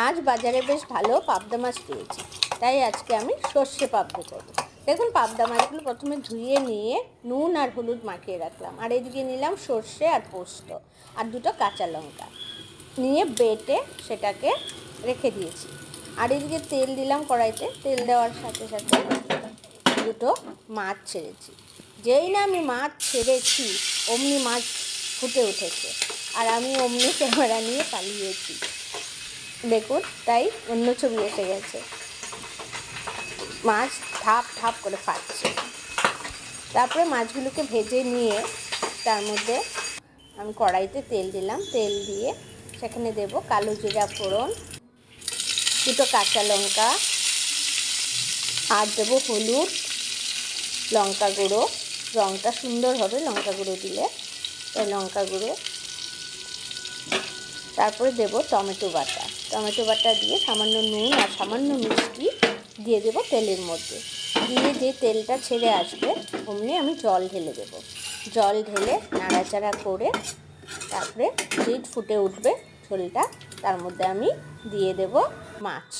আজ বাজারে বেশ ভালো পাবদা মাছ পেয়েছি, তাই আজকে আমি সর্ষে পাবদা করব। দেখুন, পাবদা মাছগুলো প্রথমে ধুয়ে নিয়ে নুন আর হলুদ মাখিয়ে রাখলাম। আর এদিকে নিলাম সর্ষে আর পোস্ত আর দুটো কাঁচা লঙ্কা নিয়ে বেটে সেটাকে রেখে দিয়েছি। আর এদিকে তেল দিলাম কড়াইতে। তেল দেওয়ার সাথে সাথে দুটো মাছ ছেড়েছি। যেই না আমি মাছ ছেড়েছি অমনি মাছ ফুটে উঠেছে, আর আমি অমনি ক্যামেরা নিয়ে পালিয়েছি। দেখুন, তাই অন্য ছবি এসে গেছে। মাছ ধাপ ধাপ করে ফাটছে। তারপরে মাছগুলোকে ভেজে নিয়ে তার মধ্যে আমি কড়াইতে তেল দিলাম। তেল দিয়ে সেখানে দেব কালো জিরা ফোড়ন, দুটো কাঁচা লঙ্কা, আর দেবো হলুদ, লঙ্কা গুঁড়ো। রঙটা সুন্দর হবে লঙ্কা গুঁড়ো দিলে, এই লঙ্কা গুঁড়ো। তারপরে দেব টমেটো বাটা। টমেটো বাটা দিয়ে সামান্য নুন আর সামান্য মিষ্টি দিয়ে দেবো তেলের মধ্যে। দিয়ে যে তেলটা ছেড়ে আসবে অমনি আমি জল ঢেলে দেব। জল ঢেলে নাড়াচাড়া করে তারপরে যেই ফুটে উঠবে ঝোলটা, তার মধ্যে আমি দিয়ে দেব মাছ।